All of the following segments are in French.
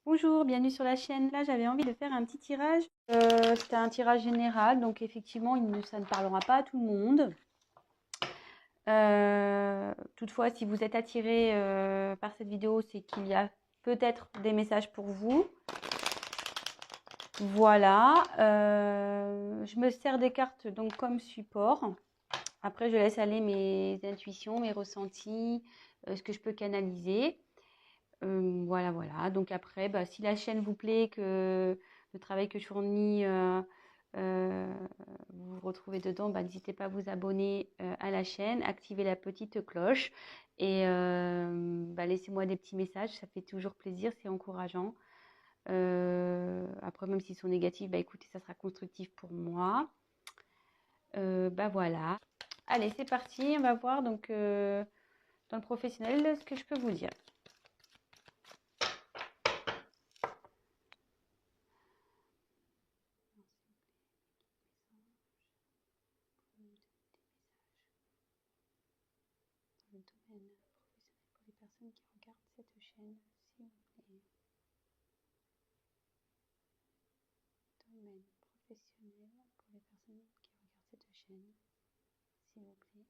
Bonjour, bienvenue sur la chaîne. Là, j'avais envie de faire un petit tirage. C'était un tirage général, donc effectivement, ça ne parlera pas à tout le monde. Toutefois, si vous êtes attiré par cette vidéo, c'est qu'il y a peut-être des messages pour vous. Voilà. Je me sers des cartes donc comme support. Après, je laisse aller mes intuitions, mes ressentis, ce que je peux canaliser. Voilà. Donc après, si la chaîne vous plaît, que le travail que je fournis, vous vous retrouvez dedans, n'hésitez pas à vous abonner à la chaîne, activer la petite cloche et laissez-moi des petits messages, ça fait toujours plaisir, c'est encourageant. Après, même s'ils sont négatifs, écoutez, ça sera constructif pour moi. Voilà. Allez, c'est parti, on va voir donc dans le professionnel ce que je peux vous dire. Le domaine professionnel pour les personnes qui regardent cette chaîne, s'il vous plaît. Domaine professionnel pour les personnes qui regardent cette chaîne, s'il vous plaît.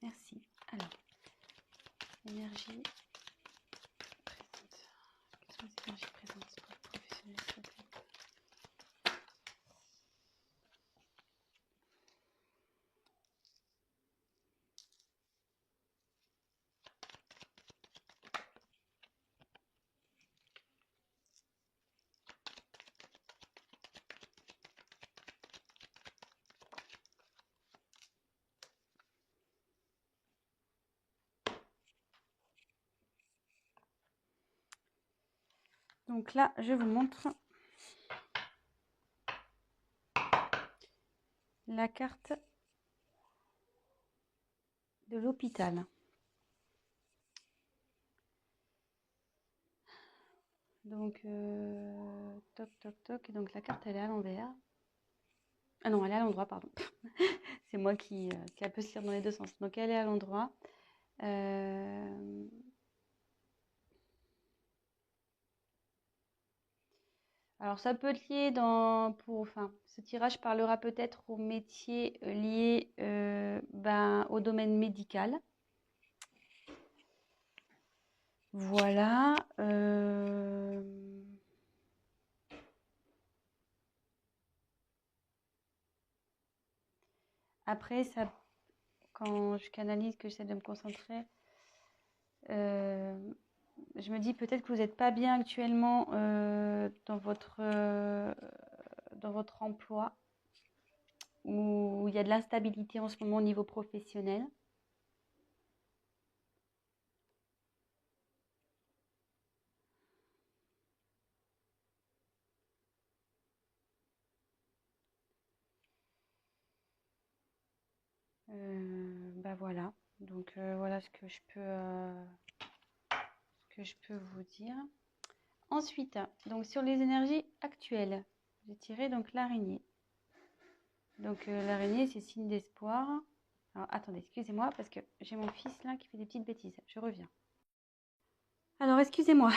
Merci. Alors, énergie présente. Quelles sont les énergies présentes pour les professionnels, s'il vous plaît? Donc là, je vous montre la carte de l'hôpital. Donc, toc. Et donc la carte, elle est à l'envers. Ah non, elle est à l'endroit, pardon. C'est moi qui a peut se lire dans les deux sens. Donc elle est à l'endroit. Alors ça peut être lié ce tirage parlera peut-être aux métiers liés au domaine médical. Voilà. Après, quand je canalise, que j'essaie de me concentrer, je me dis peut-être que vous n'êtes pas bien actuellement dans votre emploi, où il y a de l'instabilité en ce moment au niveau professionnel. Voilà. Donc voilà ce que je peux vous dire. Ensuite, donc sur les énergies actuelles, j'ai tiré donc l'araignée. Donc l'araignée, c'est signe d'espoir. Alors attendez, excusez-moi parce que j'ai mon fils là qui fait des petites bêtises. Je reviens. Alors excusez-moi,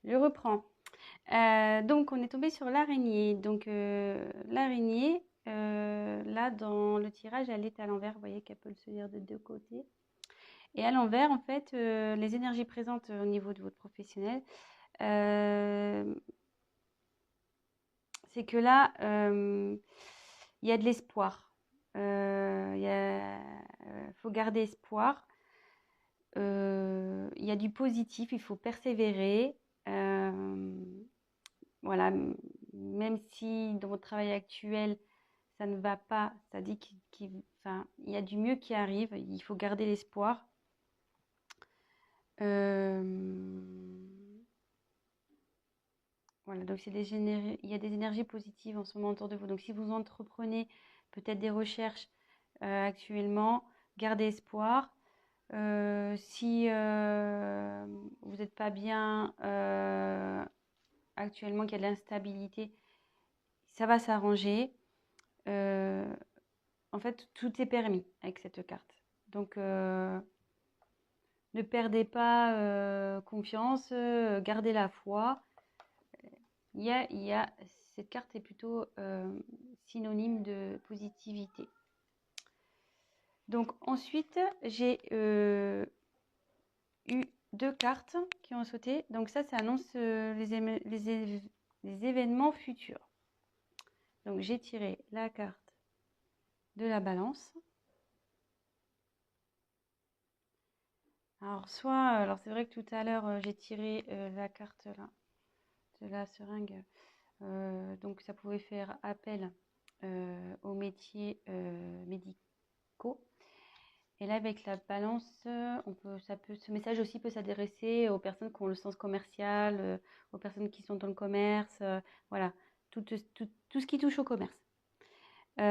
je reprends. Donc on est tombé sur l'araignée. Donc l'araignée, là dans le tirage, elle est à l'envers. Vous voyez qu'elle peut se lire de deux côtés. Et à l'envers, en fait, les énergies présentes au niveau de votre professionnel, c'est que là, il y a de l'espoir. Faut garder espoir. Il y a du positif, il faut persévérer. Voilà, même si dans votre travail actuel, ça ne va pas, ça dit qu'il y a du mieux qui arrive, il faut garder l'espoir. Voilà, donc il y a des énergies positives en ce moment autour de vous. Donc si vous entreprenez peut-être des recherches actuellement, gardez espoir. Si vous n'êtes pas bien actuellement, qu'il y a de l'instabilité, ça va s'arranger. En fait, tout est permis avec cette carte. Donc Ne perdez pas confiance, gardez la foi. Cette carte est plutôt synonyme de positivité. Donc ensuite, j'ai eu 2 cartes qui ont sauté. Donc ça annonce les événements futurs. Donc j'ai tiré la carte de la balance. Alors c'est vrai que tout à l'heure j'ai tiré la carte là de la seringue. Donc ça pouvait faire appel aux métiers médicaux. Et là, avec la balance, ce message aussi peut s'adresser aux personnes qui ont le sens commercial, aux personnes qui sont dans le commerce, voilà, tout ce qui touche au commerce. Je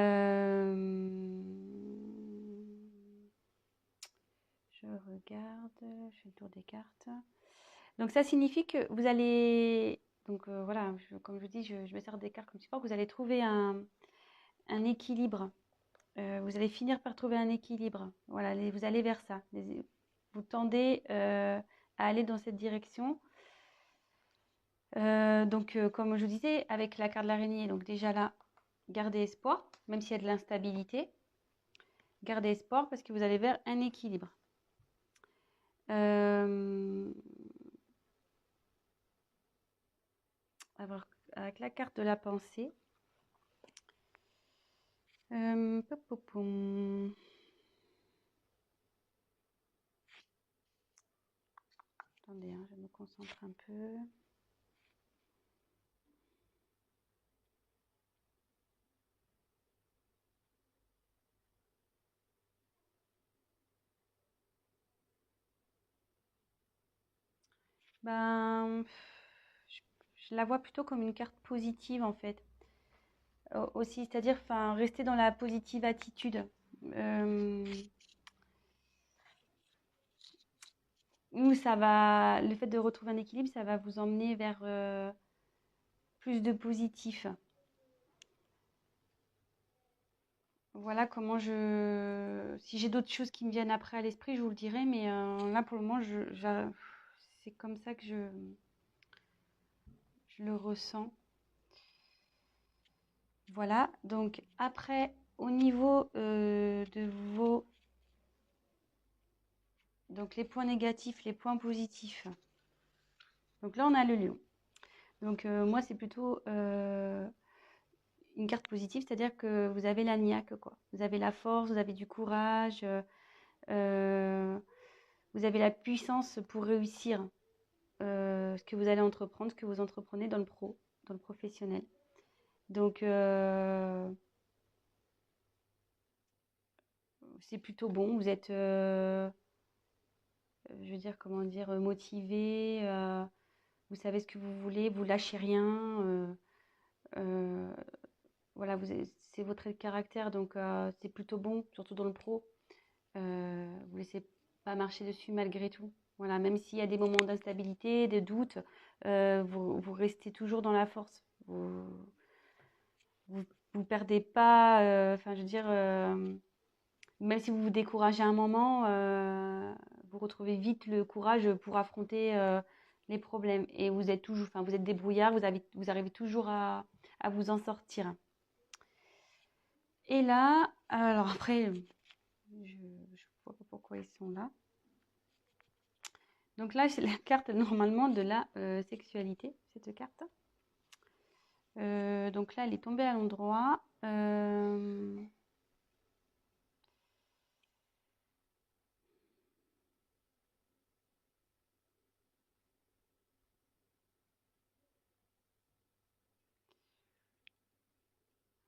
regarde, je fais le tour des cartes. Donc ça signifie que vous allez, donc voilà, comme je vous dis, je me sers des cartes comme support, vous allez trouver un équilibre. Vous allez finir par trouver un équilibre. Voilà, vous allez vers ça. Vous tendez à aller dans cette direction. Donc, comme je vous disais, avec la carte de l'araignée, donc déjà là, gardez espoir, même s'il y a de l'instabilité. Gardez espoir parce que vous allez vers un équilibre. Alors, avec la carte de la pensée. Attendez, je me concentre un peu. Ben, je la vois plutôt comme une carte positive en fait. Aussi, c'est-à-dire rester dans la positive attitude. Où ça va, le fait de retrouver un équilibre, ça va vous emmener vers plus de positif. Voilà comment si j'ai d'autres choses qui me viennent après à l'esprit, je vous le dirai, mais là pour le moment, c'est comme ça que je le ressens. Voilà, donc après, au niveau de vos... Donc les points négatifs, les points positifs. Donc là, on a le lion. Donc moi, c'est plutôt une carte positive, c'est-à-dire que vous avez la niaque, quoi. Vous avez la force, vous avez du courage, vous avez la puissance pour réussir ce que vous allez entreprendre, ce que vous entreprenez dans le professionnel. Donc, c'est plutôt bon. Vous êtes, je veux dire, comment dire, motivé. Vous savez ce que vous voulez, vous lâchez rien. Voilà, c'est votre trait de caractère, donc c'est plutôt bon, surtout dans le pro. Vous laissez pas marcher dessus malgré tout. Voilà, même s'il y a des moments d'instabilité, de doute, vous restez toujours dans la force. Vous perdez pas, enfin je veux dire, même si vous vous découragez un moment, vous retrouvez vite le courage pour affronter les problèmes. Et vous êtes toujours, enfin vous êtes débrouillard, vous arrivez toujours à vous en sortir. Et là, alors après, je vois pas pourquoi ils sont là. Donc là, c'est la carte normalement de la sexualité, cette carte. Donc là, elle est tombée à l'endroit.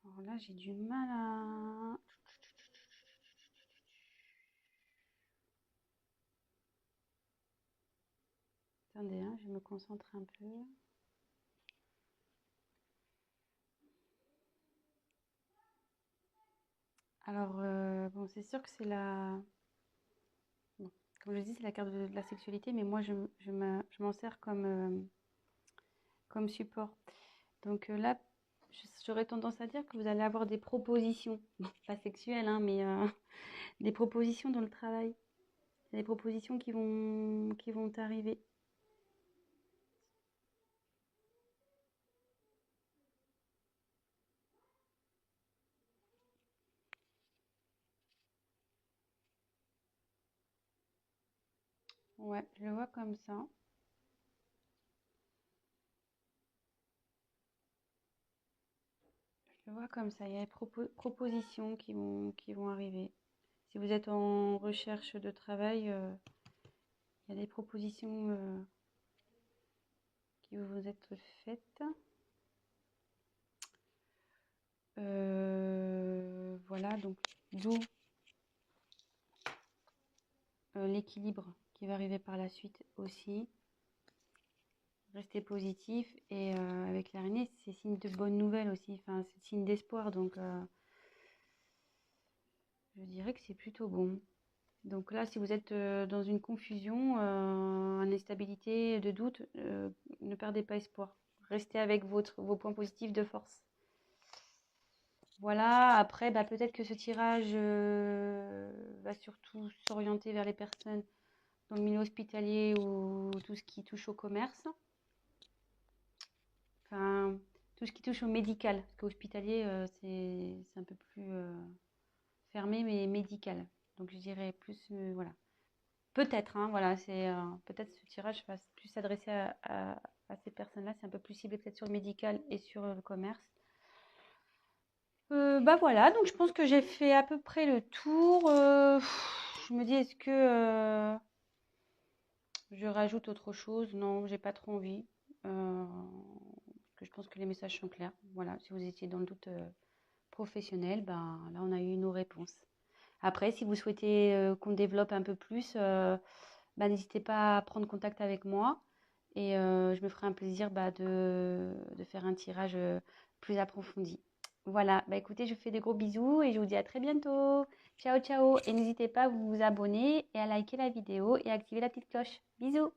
Alors là, j'ai du mal à... Attendez, je me concentre un peu. Alors, bon, c'est sûr que c'est la... Bon, comme je dis, c'est la carte de la sexualité, mais moi, je m'en sers comme support. Donc là, j'aurais tendance à dire que vous allez avoir des propositions, pas sexuelles, mais des propositions dans le travail. Il y a des propositions qui vont arriver. Ouais, je le vois comme ça. Je le vois comme ça. Il y a des propositions qui vont arriver. Si vous êtes en recherche de travail, il y a des propositions qui vont vous être faites. Voilà, donc d'où l'équilibre qui va arriver par la suite aussi. Restez positif et avec l'araignée, c'est signe de bonnes nouvelles aussi. Enfin, c'est signe d'espoir, donc je dirais que c'est plutôt bon. Donc là, si vous êtes dans une confusion, en instabilité, de doute, ne perdez pas espoir. Restez avec vos points positifs de force. Voilà, après, bah, peut-être que ce tirage va surtout s'orienter vers les personnes dans le milieu hospitalier ou tout ce qui touche au commerce. Enfin, tout ce qui touche au médical. Parce qu'hospitalier, c'est un peu plus fermé, mais médical. Donc je dirais plus, voilà. Peut-être, hein, voilà, peut-être ce tirage va plus s'adresser à ces personnes-là. C'est un peu plus ciblé peut-être sur le médical et sur le commerce. Bah voilà, donc je pense que j'ai fait à peu près le tour. Je me dis, est-ce que je rajoute autre chose? Non, j'ai pas trop envie. Parce que je pense que les messages sont clairs. Voilà, si vous étiez dans le doute professionnel, ben là on a eu nos réponses. Après, si vous souhaitez qu'on développe un peu plus, bah, n'hésitez pas à prendre contact avec moi et je me ferai un plaisir de faire un tirage plus approfondi. Voilà, bah écoutez, je vous fais des gros bisous et je vous dis à très bientôt. Ciao, ciao. Et n'hésitez pas à vous abonner et à liker la vidéo et à activer la petite cloche. Bisous.